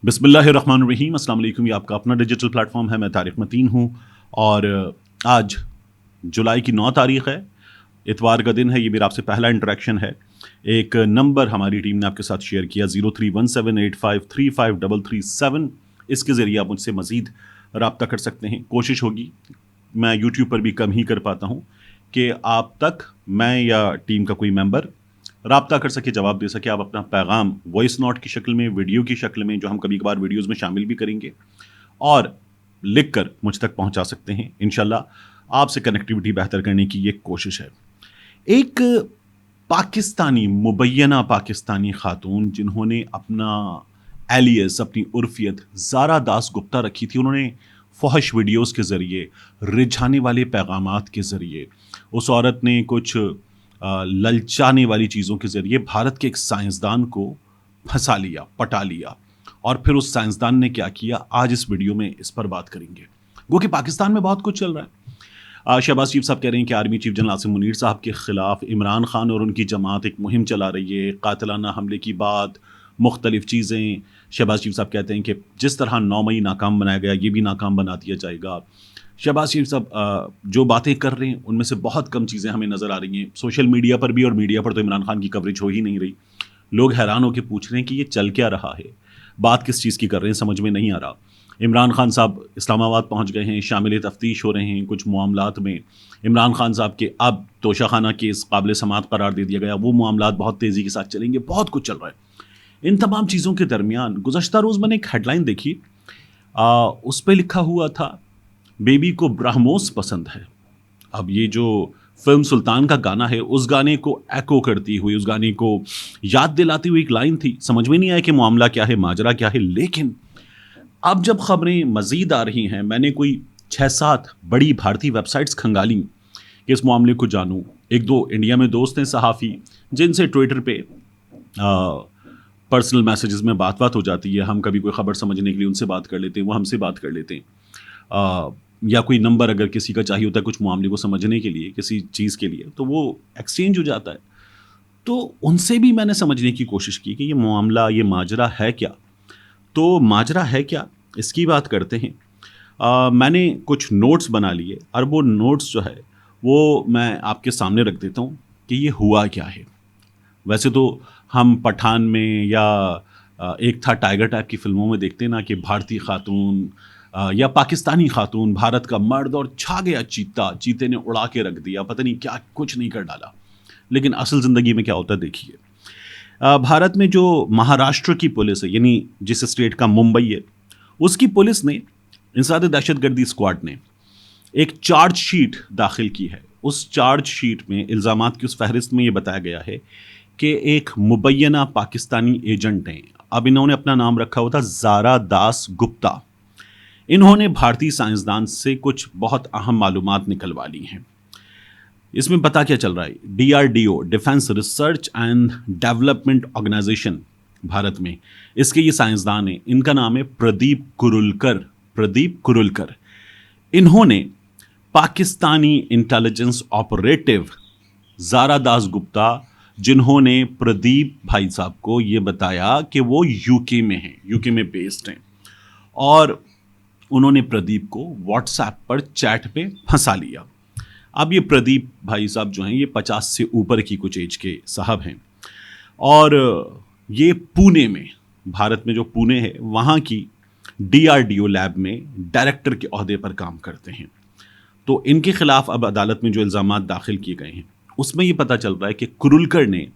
बिस्मिल्लाहिर्रहमानिर्रहीम। अस्सलाम वालेकुम। ये आपका अपना डिजिटल प्लेटफॉर्म है। मैं तारिक मतीन हूँ और आज जुलाई की 9 तारीख़ है, इतवार का दिन है। ये मेरा आपसे पहला इंटरेक्शन है। एक नंबर हमारी टीम ने आपके साथ शेयर किया 031785353337। इसके ज़रिए आप मुझसे मज़ीद रब्ता कर सकते हैं। कोशिश होगी, मैं यूट्यूब पर भी कम ही कर पाता हूँ कि आप तक मैं या टीम का कोई मेंबर राब्ता कर सके, जवाब दे सके। आप अपना पैगाम वॉइस नोट की शक्ल में, वीडियो की शक्ल में, जो हम कभी कभार वीडियोज़ में शामिल भी करेंगे, और लिख कर मुझ तक पहुंचा सकते हैं। इंशाल्लाह आपसे कनेक्टिविटी बेहतर करने की ये कोशिश है। एक पाकिस्तानी, मुबैना पाकिस्तानी खातून जिन्होंने अपना एलियस, अपनी उर्फियत ज़ारा दास गुप्ता रखी थी, उन्होंने फहश वीडियोस के ज़रिए, रिझाने वाले पैगामात के ज़रिए, उस औरत ने कुछ ललचाने वाली चीज़ों के ज़रिए भारत के एक साइंसदान को फंसा लिया, पटा लिया। और फिर उस साइंसदान ने क्या किया, आज इस वीडियो में इस पर बात करेंगे। वो कि पाकिस्तान में बहुत कुछ चल रहा है। शहबाज शरीफ साहब कह रहे हैं कि army chief general Asim Munir साहब के खिलाफ इमरान खान और उनकी जमात एक मुहिम चला रही है, कातिलाना हमले की बात, मुख्तलिफ चीज़ें। शहबाज शरीफ साहब कहते हैं कि जिस तरह 9 मई नाकाम बनाया गया, ये भी नाकाम बना दिया जाएगा। शहबाज शरीफ साहब जो बातें कर रहे हैं उनमें से बहुत कम चीज़ें हमें नज़र आ रही हैं सोशल मीडिया पर भी, और मीडिया पर तो इमरान खान की कवरेज हो ही नहीं रही। लोग हैरान होकर पूछ रहे हैं कि ये चल क्या रहा है, बात किस चीज़ की कर रहे हैं, समझ में नहीं आ रहा। इमरान खान साहब इस्लामाबाद पहुंच गए हैं, शामिल तफ्तीश हो रहे हैं कुछ मामलात में। इमरान खान साहब के अब तोशाखाना केस काबिल समात करार दे दिया गया, वो मामलात बहुत तेज़ी के साथ चलेंगे। बहुत कुछ चल रहा है। इन तमाम चीज़ों के दरमियान गुज़श्ता रोज़ मैंने एक हेडलाइन देखी, उस पर लिखा हुआ था, बेबी को ब्रह्मोस पसंद है। अब ये जो फिल्म सुल्तान का गाना है, उस गाने को एको करती हुई, उस गाने को याद दिलाती हुई एक लाइन थी। समझ में नहीं आया कि मामला क्या है, माजरा क्या है। लेकिन अब जब खबरें मजीद आ रही हैं, मैंने कोई 6-7 बड़ी भारतीय वेबसाइट्स खंगाली कि इस मामले को जानूं। एक दो इंडिया में दोस्त हैं सहाफ़ी, जिनसे ट्विटर पे पर्सनल मैसेजेस में बात हो जाती है। हम कभी कोई ख़बर समझने के लिए उनसे बात कर लेते हैं, वो हमसे बात कर लेते हैं। या कोई नंबर अगर किसी का चाहिए होता है कुछ मामले को समझने के लिए, किसी चीज़ के लिए, तो वो एक्सचेंज हो जाता है। तो उनसे भी मैंने समझने की कोशिश की कि ये मामला, ये माजरा है क्या। तो माजरा है क्या, इसकी बात करते हैं। मैंने कुछ नोट्स बना लिए और वो नोट्स जो है वो मैं आपके सामने रख देता हूँ कि ये हुआ क्या है। वैसे तो हम पठान में या एक था टाइगर टाइप की फिल्मों में देखते हैं ना कि भारतीय खातून या पाकिस्तानी खातून, भारत का मर्द, और छा गया चीता, चीते ने उड़ा के रख दिया, पता नहीं क्या कुछ नहीं कर डाला। लेकिन असल ज़िंदगी में क्या होता है देखिए। भारत में जो महाराष्ट्र की पुलिस है, यानी जिस स्टेट का मुंबई है, उसकी पुलिस ने, इंसदाद दहशतगर्दी स्क्वाड ने एक चार्ज शीट दाखिल की है। उस चार्ज शीट में इल्ज़ामात की उस फहरिस्त में ये बताया गया है कि एक मुबैना पाकिस्तानी एजेंट हैं। अब इन्होंने अपना नाम रखा हुआ था ज़ारा दास गुप्ता। इन्होंने भारतीय साइंसदान से कुछ बहुत अहम मालूमात निकलवा ली हैं। इसमें पता क्या चल रहा है, DRDO, defence research and development organisation, भारत में इसके ये साइंसदान हैं। इनका नाम है प्रदीप कुरुलकर। इन्होंने पाकिस्तानी इंटेलिजेंस ऑपरेटिव ज़ारा दास गुप्ता, जिन्होंने प्रदीप भाई साहब को ये बताया कि वो यूके में हैं, यूके में बेस्ड हैं, और उन्होंने प्रदीप को व्हाट्सएप पर चैट पे फंसा लिया। अब ये प्रदीप भाई साहब जो हैं, ये 50 से ऊपर की कुछ एज के साहब हैं, और ये पुणे में, भारत में जो पुणे है, वहाँ की DRDO लैब में डायरेक्टर के ओहदे पर काम करते हैं। तो इनके खिलाफ अब अदालत में जो इल्ज़ामात दाखिल किए गए हैं, उसमें ये पता चल रहा है कि कुरुलकर ने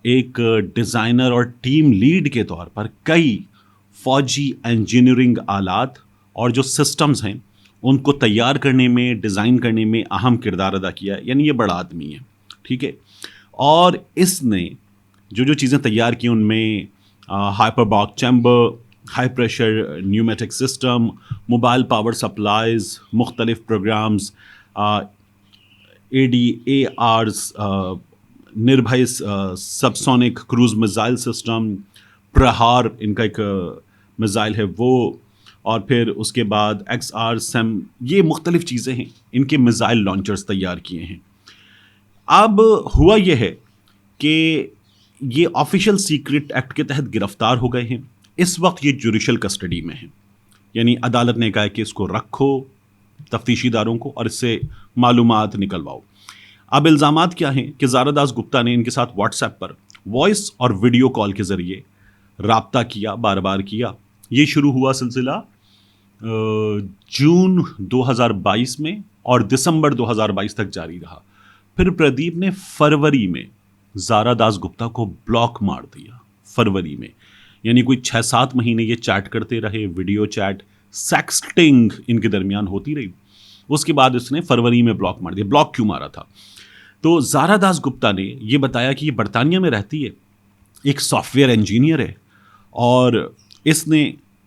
एक डिज़ाइनर और टीम लीड के तौर पर कई फौजी इंजीनियरिंग आलात और जो सिस्टम्स हैं उनको तैयार करने में, डिज़ाइन करने में अहम किरदार अदा किया है। यानी ये बड़ा आदमी है, ठीक है। और इसने जो चीज़ें तैयार की उनमें hyperbaric chamber, high pressure pneumatic system, mobile power supplies, मुख्तलिफ programmes, ADARs, Nirbhay subsonic cruise missile system, Prahaar इनका एक मिसाइल है वो, और फिर उसके बाद XR-SEM, ये मुख्तलिफ चीज़ें हैं, इनके मिसाइल लॉन्चर्स तैयार किए हैं। अब हुआ यह है कि ये ऑफिशियल सीक्रेट एक्ट के तहत गिरफ्तार हो गए हैं। इस वक्त ये जुडिशल कस्टडी में है, यानी अदालत ने कहा है कि इसको रखो तफ्तीशी इदारों को और इससे मालूमात निकलवाओ। अब इल्ज़ामात क्या हैं कि ज़ारा दास गुप्ता ने इनके साथ व्हाट्सएप पर वॉइस और वीडियो कॉल के ज़रिए राब्ता किया, बार बार किया। ये शुरू हुआ सिलसिला जून 2022 में और दिसंबर 2022 तक जारी रहा। फिर प्रदीप ने फरवरी में ज़ारा दास गुप्ता को ब्लॉक मार दिया, फरवरी में, यानी कोई 6-7 महीने ये चैट करते रहे, वीडियो चैट, सेक्सटिंग इनके दरमियान होती रही। उसके बाद उसने फरवरी में ब्लॉक मार दिया। ब्लॉक क्यों मारा था? तो ज़ारा दास गुप्ता ने ये बताया कि ये बरतानिया में रहती है, एक सॉफ्टवेयर इंजीनियर है और इसने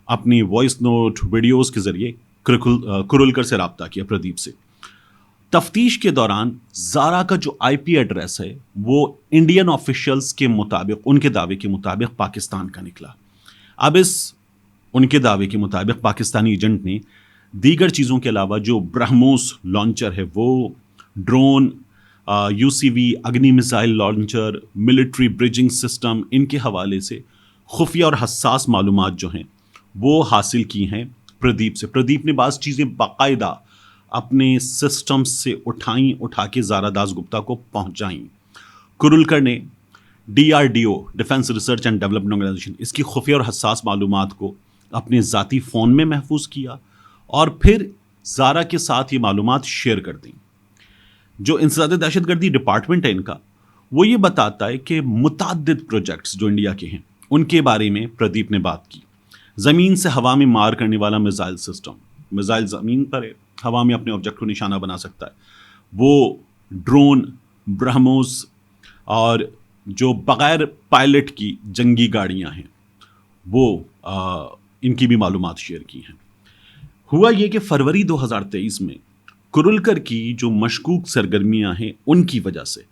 अपनी वॉइस नोट वीडियोस के ज़रिए कुरुलकर से रब्ता किया, प्रदीप से। तफ्तीश के दौरान ज़ारा का जो आईपी एड्रेस है वो इंडियन ऑफिशियल्स के मुताबिक, उनके दावे के मुताबिक पाकिस्तान का निकला। अब इस उनके दावे के मुताबिक पाकिस्तानी एजेंट ने दीगर चीज़ों के अलावा जो ब्रह्मोस लॉन्चर है, वो ड्रोन, यूसीवी अग्नि missile launcher, military bridging system, इनके हवाले से खुफिया और हसास मालूमात जो हैं वो हासिल की हैं प्रदीप से। प्रदीप ने बाज़ चीज़ें बाकायदा अपने सिस्टम से उठा के ज़ारा दास गुप्ता को पहुंचाई। कुरुलकर ने DRDO, defence research and development organisation, इसकी खुफिया और हसास मालूमात को अपने ज़ाती फ़ोन में महफूज किया और फिर ज़ारा के साथ ये मालूमात शेयर कर दी। जो इंसदाद दहशतगर्दी डिपार्टमेंट है इनका, वो ये बताता है कि मुताद्दिद प्रोजेक्ट्स जो इंडिया के हैं उनके बारे में प्रदीप ने बात की। ज़मीन से हवा में मार करने वाला मिसाइल सिस्टम, मिसाइल ज़मीन पर है, हवा में अपने ऑब्जेक्ट को निशाना बना सकता है, वो ड्रोन, ब्रह्मोस और जो बग़ैर पायलट की जंगी गाड़ियां हैं वो इनकी भी मालूमात शेयर की हैं। हुआ ये कि फरवरी 2023 में कुरुलकर की जो मशकूक सरगर्मियां हैं उनकी वजह से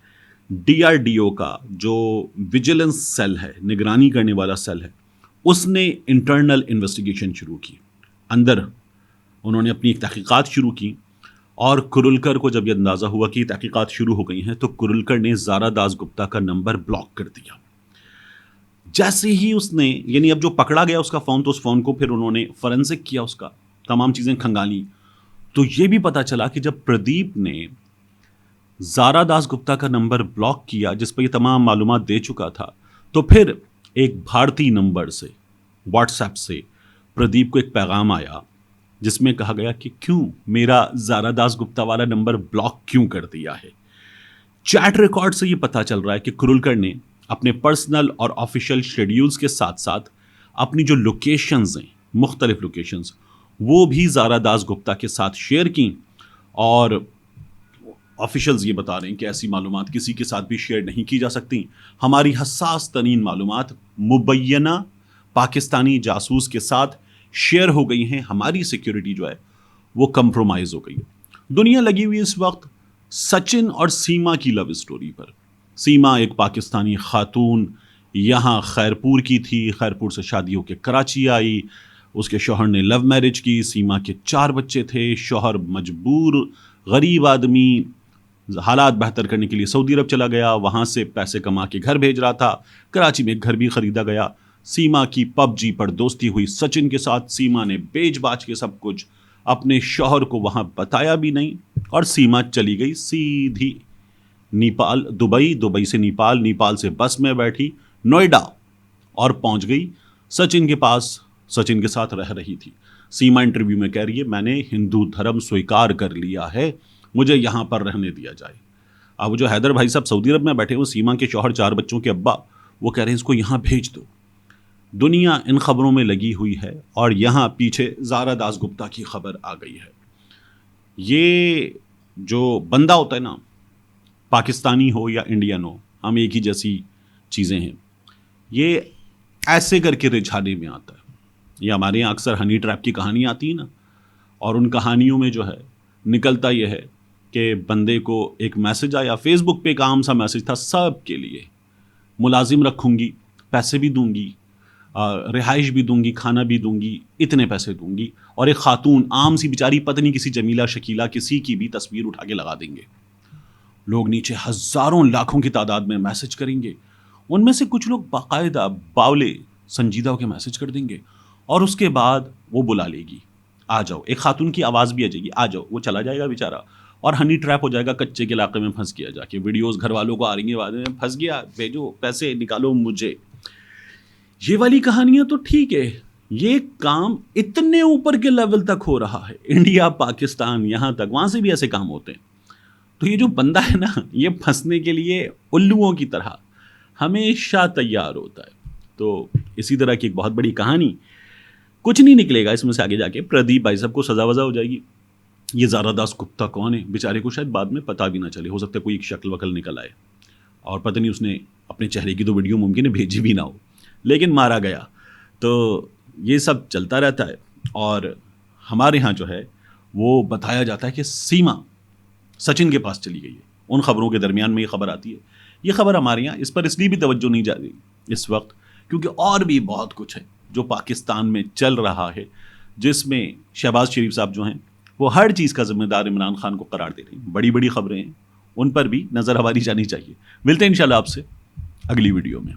DRDO का जो विजिलेंस सेल है, निगरानी करने वाला सेल है, उसने इंटरनल इन्वेस्टिगेशन शुरू की। अंदर उन्होंने अपनी एक तहकीकात शुरू की और कुरुलकर को जब यह अंदाज़ा हुआ कि तहकीकात शुरू हो गई हैं तो कुरुलकर ने ज़ारा दास गुप्ता का नंबर ब्लॉक कर दिया। जैसे ही उसने, यानी अब जो पकड़ा गया उसका फ़ोन, तो उस फ़ोन को फिर उन्होंने फॉरेंसिक किया, उसका तमाम चीज़ें खंगाली, तो ये भी पता चला कि जब प्रदीप ने ज़ारा दास गुप्ता का नंबर ब्लॉक किया जिस पर ये तमाम मालूमात दे चुका था, तो फिर एक भारतीय नंबर से, व्हाट्सएप से प्रदीप को एक पैगाम आया जिसमें कहा गया कि क्यों मेरा ज़ारा दास गुप्ता वाला नंबर ब्लॉक क्यों कर दिया है। चैट रिकॉर्ड से ये पता चल रहा है कि कुरुलकर ने अपने पर्सनल और ऑफिशियल शेड्यूल्स के साथ साथ अपनी जो लोकेशंस हैं, मुख्तलिफ लोकेशंस, वो भी ज़ारा दास गुप्ता के साथ शेयर की और ऑफिशियल्स ये बता रहे हैं कि ऐसी मालूमात किसी के साथ भी शेयर नहीं की जा सकती। हमारी हसास तरीन मालूमात मुबैना पाकिस्तानी जासूस के साथ शेयर हो गई हैं, हमारी सिक्योरिटी जो है वो कंप्रोमाइज़ हो गई है। दुनिया लगी हुई इस वक्त सचिन और सीमा की लव स्टोरी पर। सीमा एक पाकिस्तानी खातून यहाँ खैरपुर की थी, खैरपुर से शादी होकर कराची आई, उसके शौहर ने लव मैरिज की, सीमा के 4 बच्चे थे, शौहर मजबूर गरीब आदमी हालात बेहतर करने के लिए सऊदी अरब चला गया, वहाँ से पैसे कमा के घर भेज रहा था, कराची में एक घर भी ख़रीदा गया। सीमा की PUBG पर दोस्ती हुई सचिन के साथ, सीमा ने बेच बाच के सब कुछ, अपने शौहर को वहाँ बताया भी नहीं और सीमा चली गई सीधी नेपाल, दुबई से नेपाल, नेपाल से बस में बैठी नोएडा और पहुँच गई सचिन के पास, सचिन के साथ रह रही थी। सीमा इंटरव्यू में कह रही है मैंने हिंदू धर्म स्वीकार कर लिया है, मुझे यहाँ पर रहने दिया जाए। अब जो हैदर भाई साहब सऊदी अरब में बैठे हुए, सीमा के शौहर 4 बच्चों के अब्बा, वो कह रहे हैं इसको यहाँ भेज दो। दुनिया इन खबरों में लगी हुई है और यहाँ पीछे ज़ारा दास गुप्ता की खबर आ गई है। ये जो बंदा होता है ना, पाकिस्तानी हो या इंडियन हो, हम एक ही जैसी चीज़ें हैं, ये ऐसे करके रिझाने में आता है। ये हमारे यहाँ अक्सर हनी ट्रैप की कहानी आती है ना, और उन कहानियों में जो है निकलता यह है कि बंदे को एक मैसेज आया, फेसबुक पे एक आम सा मैसेज था, सब के लिए मुलाजिम रखूँगी, पैसे भी दूंगी, रिहाइश भी दूंगी, खाना भी दूंगी, इतने पैसे दूंगी, और एक खातून आम सी बेचारी पत्नी किसी जमीला शकीला किसी की भी तस्वीर उठा के लगा देंगे। लोग नीचे हज़ारों लाखों की तादाद में मैसेज करेंगे। उनमें से कुछ लोग बाकायदा बावले संजीदा होकर मैसेज कर देंगे और उसके बाद वो बुला लेगी, आ जाओ। एक खातून की आवाज़ भी आ जाएगी, आ जाओ। वो चला जाएगा बेचारा और हनी ट्रैप हो जाएगा, कच्चे के इलाके में फंस गया जाके। वीडियोस घर वालों को आ रही हैं, बाद में फंस गया, भेजो पैसे, निकालो मुझे। ये वाली कहानियां तो ठीक है, ये काम इतने ऊपर के लेवल तक हो रहा है, इंडिया पाकिस्तान यहाँ तक, वहाँ से भी ऐसे काम होते हैं। तो ये जो बंदा है ना, ये फंसने के लिए उल्लुओं की तरह हमेशा तैयार होता है। तो इसी तरह की एक बहुत बड़ी कहानी, कुछ नहीं निकलेगा इसमें से आगे जाके। प्रदीप भाई साहब को सजा वजा हो जाएगी। ये ज़ारा दास गुप्ता कौन है बेचारे को शायद बाद में पता भी ना चले, हो सकता है कोई एक शक्ल वकल निकल आए और पता नहीं उसने अपने चेहरे की तो वीडियो मुमकिन है भेजी भी ना हो, लेकिन मारा गया। तो ये सब चलता रहता है। और हमारे यहाँ जो है वो बताया जाता है कि सीमा सचिन के पास चली गई है। उन खबरों के दरमियान में ये खबर आती है। ये खबर हमारे यहाँ इस पर इसलिए भी तवज्जो नहीं जा रही इस वक्त क्योंकि और भी बहुत कुछ है जो पाकिस्तान में चल रहा है, जिसमें शहबाज शरीफ साहब जो हैं वो हर चीज़ का जिम्मेदार इमरान खान को करार दे रहे हैं। बड़ी बड़ी खबरें हैं, उन पर भी नज़र हमारी जानी चाहिए। मिलते हैं इंशाल्लाह आपसे अगली वीडियो में।